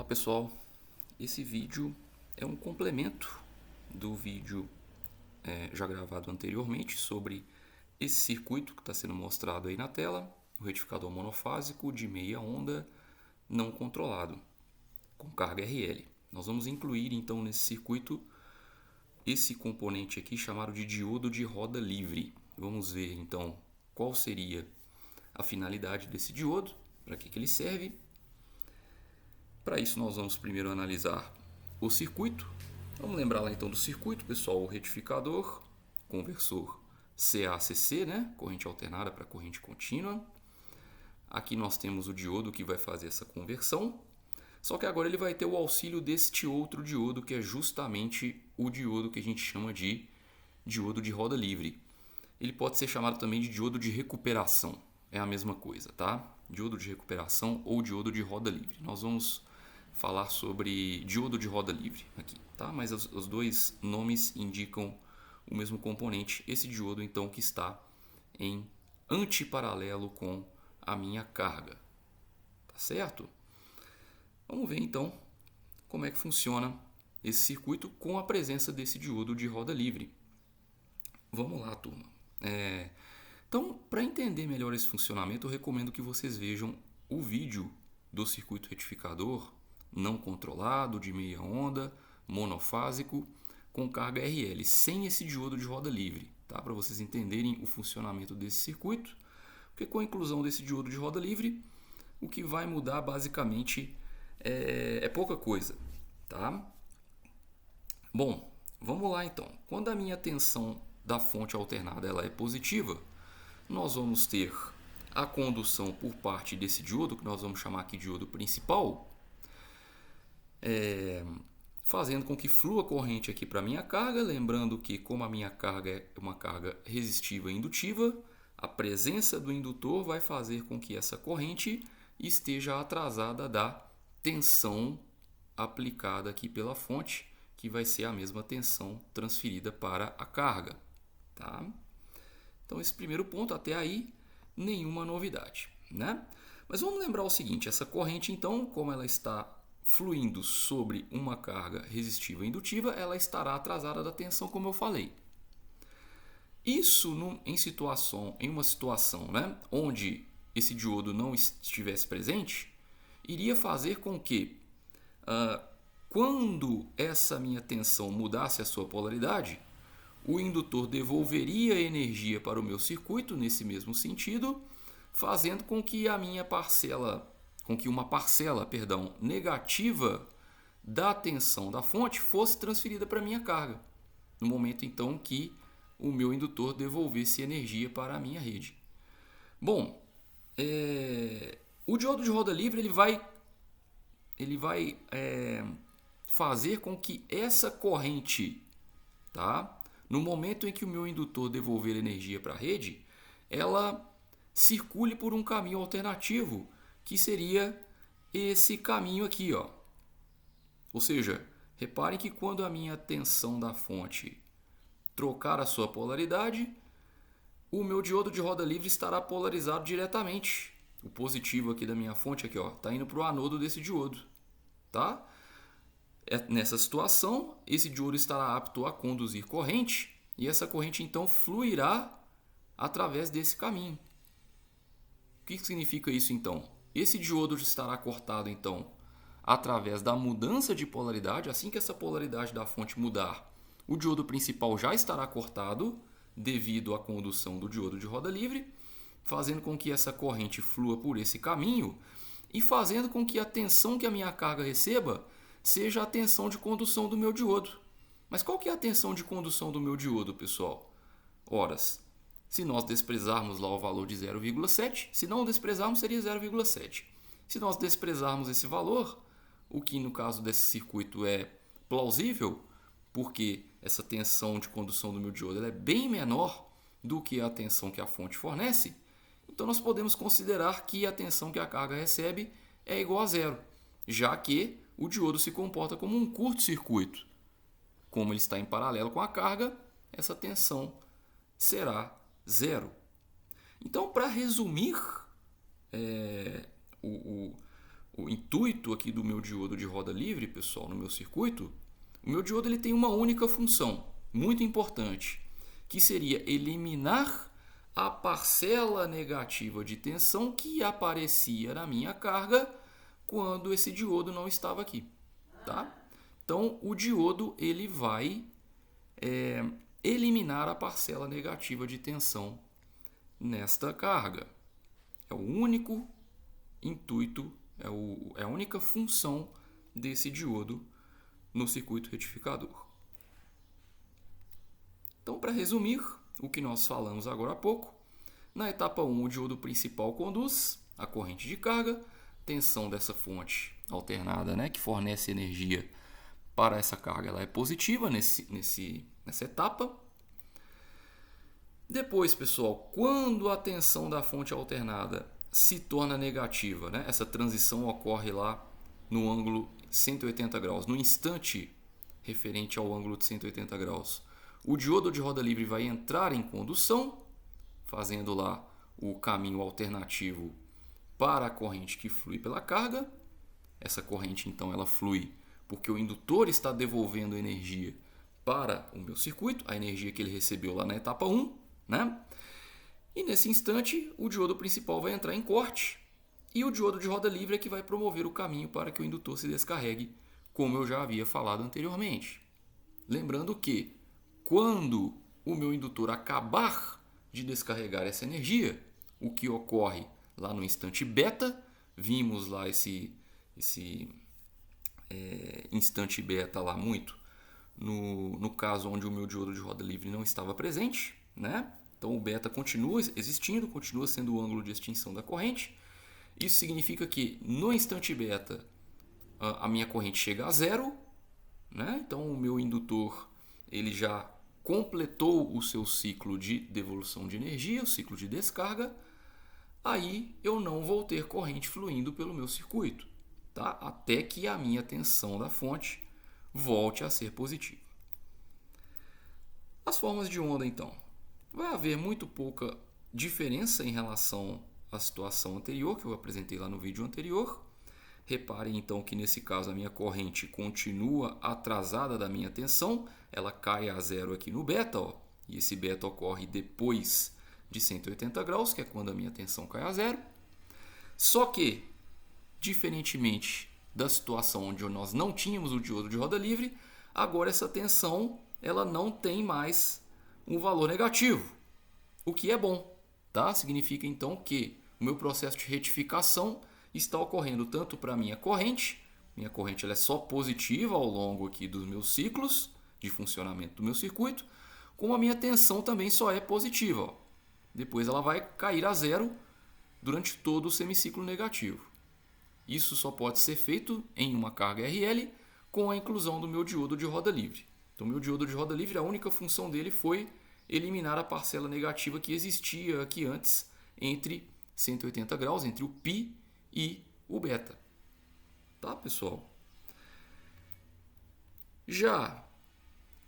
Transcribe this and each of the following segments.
Olá pessoal, esse vídeo é um complemento do vídeo já gravado anteriormente sobre esse circuito que está sendo mostrado aí na tela, o retificador monofásico de meia onda não controlado, com carga RL. Nós vamos incluir então nesse circuito esse componente aqui chamado de diodo de roda livre. Vamos ver então qual seria a finalidade desse diodo, para que ele serve. Para isso nós vamos primeiro analisar o circuito. Vamos lembrar lá então do circuito, pessoal, o retificador, conversor CACC, né? Corrente alternada para corrente contínua. Aqui nós temos o diodo que vai fazer essa conversão. Só que agora ele vai ter o auxílio deste outro diodo, que é justamente o diodo que a gente chama de diodo de roda livre. Ele pode ser chamado também de diodo de recuperação. É a mesma coisa, tá? Diodo de recuperação ou diodo de roda livre. Nós vamos falar sobre diodo de roda livre aqui, tá? Mas os dois nomes indicam o mesmo componente. Esse diodo, então, que está em antiparalelo com a minha carga, tá certo? Vamos ver, então, como é que funciona esse circuito com a presença desse diodo de roda livre. Vamos lá, turma. Então, para entender melhor esse funcionamento, eu recomendo que vocês vejam o vídeo do circuito retificador não controlado, de meia onda, monofásico, com carga RL, sem esse diodo de roda livre, tá? Para vocês entenderem o funcionamento desse circuito, porque com a inclusão desse diodo de roda livre, o que vai mudar basicamente é pouca coisa, tá? Bom, vamos lá então. Quando a minha tensão da fonte alternada ela é positiva, nós vamos ter a condução por parte desse diodo, que nós vamos chamar aqui de diodo principal, fazendo com que flua corrente aqui para a minha carga. Lembrando que, como a minha carga é uma carga resistiva e indutiva, a presença do indutor vai fazer com que essa corrente esteja atrasada da tensão aplicada aqui pela fonte, que vai ser a mesma tensão transferida para a carga, tá? Então, esse primeiro ponto, até aí, nenhuma novidade, né? Mas vamos lembrar o seguinte, essa corrente, então, como ela está fluindo sobre uma carga resistiva e indutiva, ela estará atrasada da tensão, como eu falei. Isso em uma situação, né, onde esse diodo não estivesse presente, iria fazer com que, quando essa minha tensão mudasse a sua polaridade, o indutor devolveria energia para o meu circuito nesse mesmo sentido, fazendo com que uma parcela negativa da tensão da fonte fosse transferida para a minha carga, no momento então que o meu indutor devolvesse energia para a minha rede. Bom, o diodo de roda livre ele vai fazer com que essa corrente, tá? No momento em que o meu indutor devolver energia para a rede, ela circule por um caminho alternativo, que seria esse caminho aqui, ó. Ou seja, reparem que quando a minha tensão da fonte trocar a sua polaridade, o meu diodo de roda livre estará polarizado diretamente. O positivo aqui da minha fonte aqui, ó, está indo para o anodo desse diodo, tá? Nessa situação, esse diodo estará apto a conduzir corrente e essa corrente então fluirá através desse caminho. O que significa isso então? Esse diodo estará cortado então através da mudança de polaridade. Assim que essa polaridade da fonte mudar, o diodo principal já estará cortado devido à condução do diodo de roda livre, fazendo com que essa corrente flua por esse caminho e fazendo com que a tensão que a minha carga receba seja a tensão de condução do meu diodo. Mas qual que é a tensão de condução do meu diodo, pessoal? Ora, se nós desprezarmos lá o valor de 0,7, se não desprezarmos seria 0,7. Se nós desprezarmos esse valor, o que no caso desse circuito é plausível, porque essa tensão de condução do meu diodo ela é bem menor do que a tensão que a fonte fornece, então nós podemos considerar que a tensão que a carga recebe é igual a zero, já que o diodo se comporta como um curto-circuito. Como ele está em paralelo com a carga, essa tensão será zero. Então, para resumir o intuito aqui do meu diodo de roda livre, pessoal, no meu circuito, o meu diodo ele tem uma única função, muito importante, que seria eliminar a parcela negativa de tensão que aparecia na minha carga quando esse diodo não estava aqui, tá? Então, o diodo ele vai eliminar a parcela negativa de tensão nesta carga. É o único intuito, é a única função desse diodo no circuito retificador. Então, para resumir o que nós falamos agora há pouco, na etapa 1 o diodo principal conduz a corrente de carga, tensão dessa fonte alternada, né, que fornece energia para essa carga, ela é positiva nessa etapa. Depois, pessoal, quando a tensão da fonte alternada se torna negativa, né, essa transição ocorre lá no ângulo 180 graus, no instante referente ao ângulo de 180 graus. O diodo de roda livre vai entrar em condução, fazendo lá o caminho alternativo para a corrente que flui pela carga. Essa corrente, então, ela flui porque o indutor está devolvendo energia para o meu circuito, a energia que ele recebeu lá na etapa 1, né? E nesse instante, o diodo principal vai entrar em corte e o diodo de roda livre é que vai promover o caminho para que o indutor se descarregue, como eu já havia falado anteriormente. Lembrando que, quando o meu indutor acabar de descarregar essa energia, o que ocorre lá no instante beta, vimos lá esse instante beta lá muito no caso onde o meu diodo de roda livre não estava presente, né? Então o beta continua existindo, continua sendo o ângulo de extinção da corrente. Isso significa que no instante beta a minha corrente chega a zero, né? Então o meu indutor ele já completou o seu ciclo de devolução de energia, o ciclo de descarga. Aí eu não vou ter corrente fluindo pelo meu circuito, tá? Até que a minha tensão da fonte volte a ser positiva. As formas de onda, então. Vai haver muito pouca diferença em relação à situação anterior, que eu apresentei lá no vídeo anterior. Reparem, então, que nesse caso a minha corrente continua atrasada da minha tensão. Ela cai a zero aqui no beta, ó, e esse beta ocorre depois de 180 graus, que é quando a minha tensão cai a zero. Só que, diferentemente da situação onde nós não tínhamos o diodo de roda livre, agora essa tensão ela não tem mais um valor negativo, o que é bom, tá? Significa então que o meu processo de retificação está ocorrendo tanto para a minha corrente ela é só positiva ao longo aqui dos meus ciclos de funcionamento do meu circuito, como a minha tensão também só é positiva, ó. Depois ela vai cair a zero durante todo o semiciclo negativo. Isso só pode ser feito em uma carga RL com a inclusão do meu diodo de roda livre. Então, o meu diodo de roda livre, a única função dele foi eliminar a parcela negativa que existia aqui antes entre 180 graus, entre o π e o beta. Tá, pessoal? Já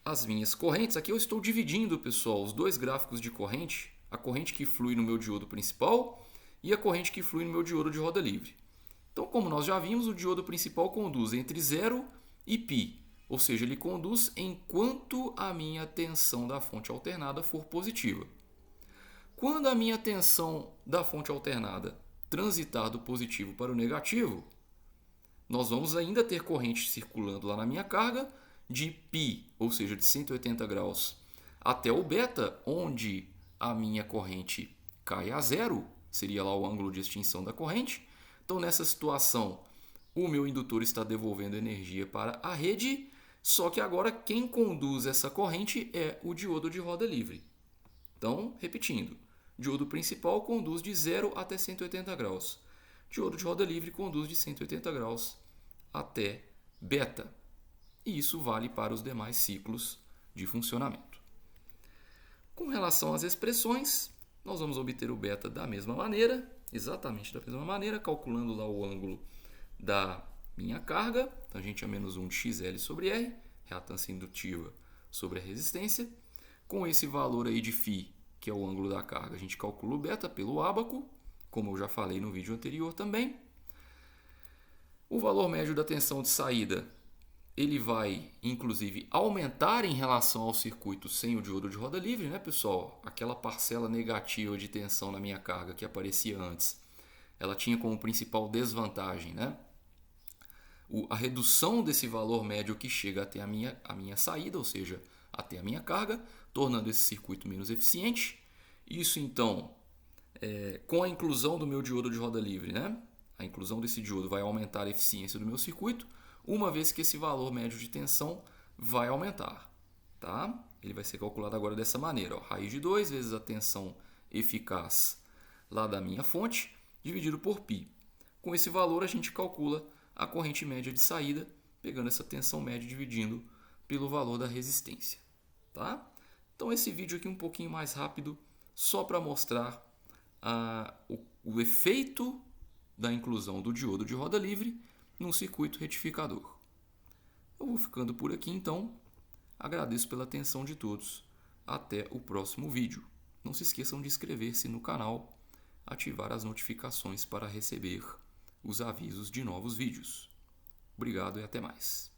as minhas correntes, aqui eu estou dividindo, pessoal, os dois gráficos de corrente, a corrente que flui no meu diodo principal e a corrente que flui no meu diodo de roda livre. Então, como nós já vimos, o diodo principal conduz entre 0 e π, ou seja, ele conduz enquanto a minha tensão da fonte alternada for positiva. Quando a minha tensão da fonte alternada transitar do positivo para o negativo, nós vamos ainda ter corrente circulando lá na minha carga de π, ou seja, de 180 graus, até o beta, onde a minha corrente cai a zero, seria lá o ângulo de extinção da corrente. Então, nessa situação, o meu indutor está devolvendo energia para a rede, só que agora quem conduz essa corrente é o diodo de roda livre. Então, repetindo, o diodo principal conduz de 0 até 180 graus. O diodo de roda livre conduz de 180 graus até beta. E isso vale para os demais ciclos de funcionamento. Com relação às expressões, nós vamos obter o beta da mesma maneira, exatamente da mesma maneira, calculando lá o ângulo da minha carga, tangente a menos 1 de xl sobre R, reatância indutiva sobre a resistência. Com esse valor aí de φ, que é o ângulo da carga, a gente calcula o beta pelo ábaco, como eu já falei no vídeo anterior também. O valor médio da tensão de saída, ele vai inclusive aumentar em relação ao circuito sem o diodo de roda livre, né, pessoal? Aquela parcela negativa de tensão na minha carga que aparecia antes, ela tinha como principal desvantagem, né, a redução desse valor médio que chega até a minha saída, ou seja, até a minha carga, tornando esse circuito menos eficiente. Isso então, com a inclusão do meu diodo de roda livre, né? A inclusão desse diodo vai aumentar a eficiência do meu circuito, uma vez que esse valor médio de tensão vai aumentar. Tá? Ele vai ser calculado agora dessa maneira. Ó, raiz de 2 vezes a tensão eficaz lá da minha fonte, dividido por π. Com esse valor a gente calcula a corrente média de saída, pegando essa tensão média e dividindo pelo valor da resistência. Tá? Então esse vídeo aqui é um pouquinho mais rápido, só para mostrar o efeito da inclusão do diodo de roda livre num circuito retificador. Eu vou ficando por aqui então. Agradeço pela atenção de todos. Até o próximo vídeo. Não se esqueçam de inscrever-se no canal, ativar as notificações para receber os avisos de novos vídeos. Obrigado e até mais.